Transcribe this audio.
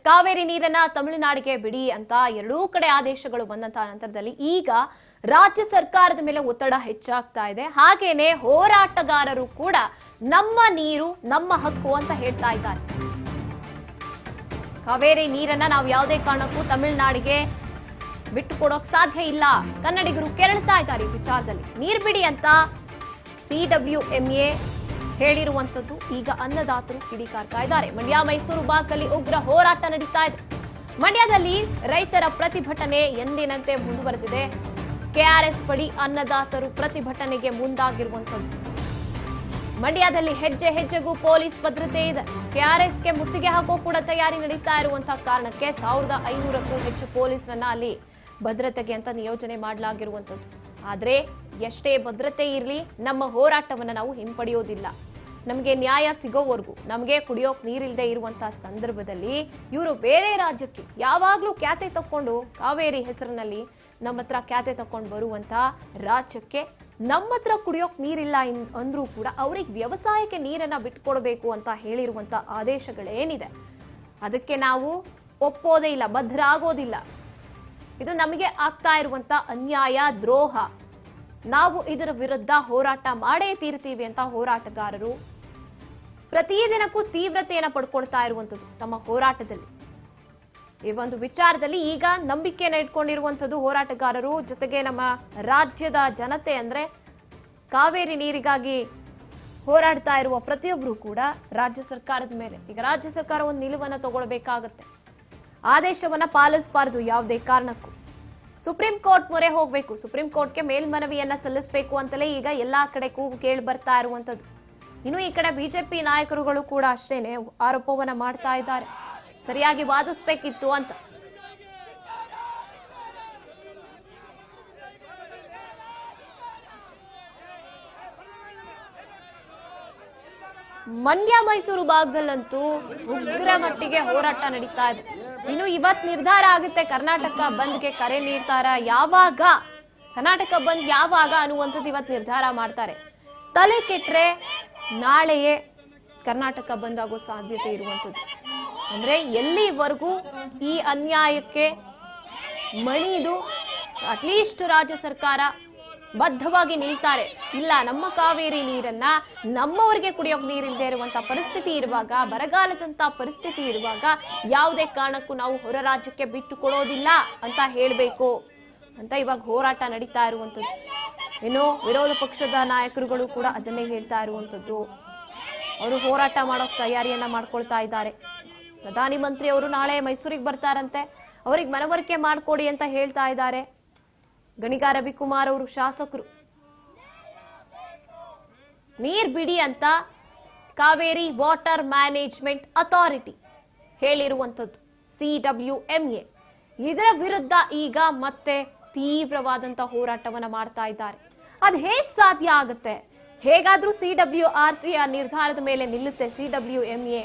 ಕಾವೇರಿ ನೀರನ್ನ ತಮಿಳುನಾಡಿಗೆ ಬಿಡಿ ಅಂತ ಎರಡೂ ಕಡೆ ಆದೇಶಗಳು ಬಂದಂತ ನಂತರದಲ್ಲಿ ಈಗ ರಾಜ್ಯ ಸರ್ಕಾರದ ಮೇಲೆ ಒತ್ತಡ ಹೆಚ್ಚಾಗ್ತಾ ಇದೆ. ಹಾಗೇನೆ ಹೋರಾಟಗಾರರು ಕೂಡ ನಮ್ಮ ನೀರು ನಮ್ಮ ಹಕ್ಕು ಅಂತ ಹೇಳ್ತಾ ಇದ್ದಾರೆ. ಕಾವೇರಿ ನೀರನ್ನ ನಾವು ಯಾವುದೇ ಕಾರಣಕ್ಕೂ ತಮಿಳುನಾಡಿಗೆ ಬಿಟ್ಟು ಕೊಡೋಕ್ ಸಾಧ್ಯ ಇಲ್ಲ. ಕನ್ನಡಿಗರು ಕೇಳ್ತಾ ಇದ್ದಾರೆ ಈ ವಿಚಾರದಲ್ಲಿ ನೀರು ಬಿಡಿ ಅಂತ CWMA ಹೇಳಿರುವಂತದ್ದು. ಈಗ ಅನ್ನದಾತರು ಕಿಡಿಕಾರ್ತಾ ಇದ್ದಾರೆ. ಮಂಡ್ಯ ಮೈಸೂರು ಭಾಗದಲ್ಲಿ ಉಗ್ರ ಹೋರಾಟ ನಡೀತಾ ಇದೆ. ಮಂಡ್ಯದಲ್ಲಿ ರೈತರ ಪ್ರತಿಭಟನೆ ಎಂದಿನಂತೆ ಮುಂದುವರೆದಿದೆ. KRS ಬಳಿ ಅನ್ನದಾತರು ಪ್ರತಿಭಟನೆಗೆ ಮುಂದಾಗಿರುವಂತದ್ದು. ಮಂಡ್ಯದಲ್ಲಿ ಹೆಜ್ಜೆ ಹೆಜ್ಜೆಗೂ ಪೊಲೀಸ್ ಭದ್ರತೆ ಇದೆ. KRSಗೆ ಮುತ್ತಿಗೆ ಹಾಕೋ ಕೂಡ ತಯಾರಿ ನಡೀತಾ ಇರುವಂತಹ ಕಾರಣಕ್ಕೆ 1500ಕ್ಕೂ ಹೆಚ್ಚು ಪೊಲೀಸರನ್ನ ಅಲ್ಲಿ ಭದ್ರತೆಗೆ ಅಂತ ನಿಯೋಜನೆ ಮಾಡಲಾಗಿರುವಂತದ್ದು. ಆದ್ರೆ ಎಷ್ಟೇ ಭದ್ರತೆ ಇರಲಿ ನಮ್ಮ ಹೋರಾಟವನ್ನ ನಾವು ಹಿಂಪಡೆಯೋದಿಲ್ಲ. ನಮಗೆ ನ್ಯಾಯ ಸಿಗೋವರೆಗೂ, ನಮಗೆ ಕುಡಿಯೋಕ್ ನೀರಿಲ್ಲದೆ ಇರುವಂತಹ ಸಂದರ್ಭದಲ್ಲಿ ಇವರು ಬೇರೆ ರಾಜ್ಯಕ್ಕೆ ಯಾವಾಗ್ಲೂ ಖ್ಯಾತೆ ತಕ್ಕೊಂಡು ಕಾವೇರಿ ಹೆಸರಿನಲ್ಲಿ ನಮ್ಮ ಹತ್ರ ಖ್ಯಾತೆ ತಕೊಂಡು ಬರುವಂತ ರಾಜ್ಯಕ್ಕೆ ನಮ್ಮ ಹತ್ರ ಕುಡಿಯೋಕ್ ನೀರಿಲ್ಲ ಅಂದ್ರೂ ಕೂಡ ಅವ್ರಿಗೆ ವ್ಯವಸಾಯಕ್ಕೆ ನೀರನ್ನ ಬಿಟ್ಕೊಡ್ಬೇಕು ಅಂತ ಹೇಳಿರುವಂತ ಆದೇಶಗಳೇನಿದೆ ಅದಕ್ಕೆ ನಾವು ಒಪ್ಪೋದೇ ಇಲ್ಲ, ಬದ್ಧರಾಗೋದಿಲ್ಲ. ಇದು ನಮಗೆ ಆಗ್ತಾ ಇರುವಂತ ಅನ್ಯಾಯ, ದ್ರೋಹ. ನಾವು ಇದರ ವಿರುದ್ಧ ಹೋರಾಟ ಮಾಡೇ ತೀರ್ತೀವಿ ಅಂತ ಹೋರಾಟಗಾರರು ಪ್ರತಿದಿನಕ್ಕೂ ತೀವ್ರತೆಯನ್ನು ಪಡ್ಕೊಳ್ತಾ ಇರುವಂತದ್ದು ತಮ್ಮ ಹೋರಾಟದಲ್ಲಿ. ಈ ಒಂದು ವಿಚಾರದಲ್ಲಿ ಈಗ ನಂಬಿಕೆಯನ್ನು ಇಟ್ಕೊಂಡಿರುವಂತದ್ದು ಹೋರಾಟಗಾರರು, ಜೊತೆಗೆ ನಮ್ಮ ರಾಜ್ಯದ ಜನತೆ. ಅಂದ್ರೆ ಕಾವೇರಿ ನೀರಿಗಾಗಿ ಹೋರಾಡ್ತಾ ಇರುವ ಪ್ರತಿಯೊಬ್ಬರು ಕೂಡ ರಾಜ್ಯ ಸರ್ಕಾರದ ಮೇಲೆ ಈಗ ರಾಜ್ಯ ಸರ್ಕಾರ ಒಂದು ನಿಲುವನ್ನು ತಗೊಳ್ಬೇಕಾಗತ್ತೆ. ಆದೇಶವನ್ನ ಪಾಲಿಸಬಾರದು ಯಾವುದೇ ಕಾರಣಕ್ಕೂ. ಸುಪ್ರೀಂ ಕೋರ್ಟ್ ಮೊರೆ ಹೋಗಬೇಕು, ಸುಪ್ರೀಂ ಕೋರ್ಟ್ಗೆ ಮೇಲ್ಮನವಿಯನ್ನ ಸಲ್ಲಿಸಬೇಕು ಅಂತಲೇ ಈಗ ಎಲ್ಲಾ ಕಡೆ ಕೂಗು ಕೇಳಿ ಬರ್ತಾ ಇರುವಂತದ್ದು. ಇನ್ನು ಈ ಕಡೆ ಬಿಜೆಪಿ ನಾಯಕರುಗಳು ಕೂಡ ಅಷ್ಟೇನೆ ಆರೋಪವನ್ನ ಮಾಡ್ತಾ ಇದ್ದಾರೆ, ಸರಿಯಾಗಿ ವಾದಿಸಬೇಕಿತ್ತು ಅಂತ. ಮಂಡ್ಯ ಮೈಸೂರು ಭಾಗದಲ್ಲಂತೂ ಉಗ್ರ ಮಟ್ಟಿಗೆ ಹೋರಾಟ ನಡೀತಾ ಇದೆ. ಇನ್ನು ಇವತ್ತು ನಿರ್ಧಾರ ಆಗುತ್ತೆ ಕರ್ನಾಟಕ ಬಂದ್ಗೆ ಕರೆ ನೀಡ್ತಾರ, ಯಾವಾಗ ಕರ್ನಾಟಕ ಬಂದ್ ಯಾವಾಗ ಅನ್ನುವಂಥದ್ದು ಇವತ್ತು ನಿರ್ಧಾರ ಮಾಡ್ತಾರೆ. ತಲೆ ಕೆಟ್ರೆ ನಾಳೆಯೇ ಕರ್ನಾಟಕ ಬಂದ್ ಆಗೋ ಸಾಧ್ಯತೆ ಇರುವಂಥದ್ದು. ಅಂದ್ರೆ ಎಲ್ಲಿವರೆಗೂ ಈ ಅನ್ಯಾಯಕ್ಕೆ ಮಣಿದು ಅಟ್ಲೀಸ್ಟ್ ರಾಜ್ಯ ಸರ್ಕಾರ ಬದ್ಧವಾಗಿ ನಿಲ್ತಾರೆ, ಇಲ್ಲ ನಮ್ಮ ಕಾವೇರಿ ನೀರನ್ನ ನಮ್ಮವರಿಗೆ ಕುಡಿಯೋಕ್ ನೀರಿಲ್ಲದೆ ಇರುವಂತ ಪರಿಸ್ಥಿತಿ ಇರುವಾಗ, ಬರಗಾಲದಂತ ಪರಿಸ್ಥಿತಿ ಇರುವಾಗ ಯಾವುದೇ ಕಾರಣಕ್ಕೂ ನಾವು ಹೊರ ರಾಜ್ಯಕ್ಕೆ ಬಿಟ್ಟು ಕೊಡೋದಿಲ್ಲ ಅಂತ ಹೇಳಬೇಕು ಅಂತ ಇವಾಗ ಹೋರಾಟ ನಡೀತಾ ಇರುವಂತದ್ದು. ಇನ್ನು ವಿರೋಧ ಪಕ್ಷದ ನಾಯಕರುಗಳು ಕೂಡ ಅದನ್ನೇ ಹೇಳ್ತಾ ಇರುವಂತದ್ದು. ಅವರು ಹೋರಾಟ ಮಾಡೋಕ್ ತಯಾರಿಯನ್ನ ಮಾಡ್ಕೊಳ್ತಾ ಇದ್ದಾರೆ. ಪ್ರಧಾನಿ ಮಂತ್ರಿ ಅವರು ನಾಳೆ ಮೈಸೂರಿಗೆ ಬರ್ತಾರಂತೆ, ಅವ್ರಿಗೆ ಮನವರಿಕೆ ಮಾಡ್ಕೊಡಿ ಅಂತ ಹೇಳ್ತಾ ಇದ್ದಾರೆ. ಗಣಿಗ ರವಿಕುಮಾರ್ ಅವರು ಶಾಸಕರು ನೀರ್ ಬಿಡಿ ಅಂತ ಕಾವೇರಿ ವಾಟರ್ ಮ್ಯಾನೇಜ್ಮೆಂಟ್ ಅಥಾರಿಟಿ ಹೇಳಿರುವಂಥದ್ದು CWMA. ಇದರ ವಿರುದ್ಧ ಈಗ ಮತ್ತೆ ತೀವ್ರವಾದಂತ ಹೋರಾಟವನ್ನ ಮಾಡ್ತಾ ಇದ್ದಾರೆ. ಅದು ಹೇಗ್ ಸಾಧ್ಯ ಆಗುತ್ತೆ? ಹೇಗಾದ್ರೂ CWRC ನಿರ್ಧಾರದ ಮೇಲೆ ನಿಲ್ಲುತ್ತೆ CWMA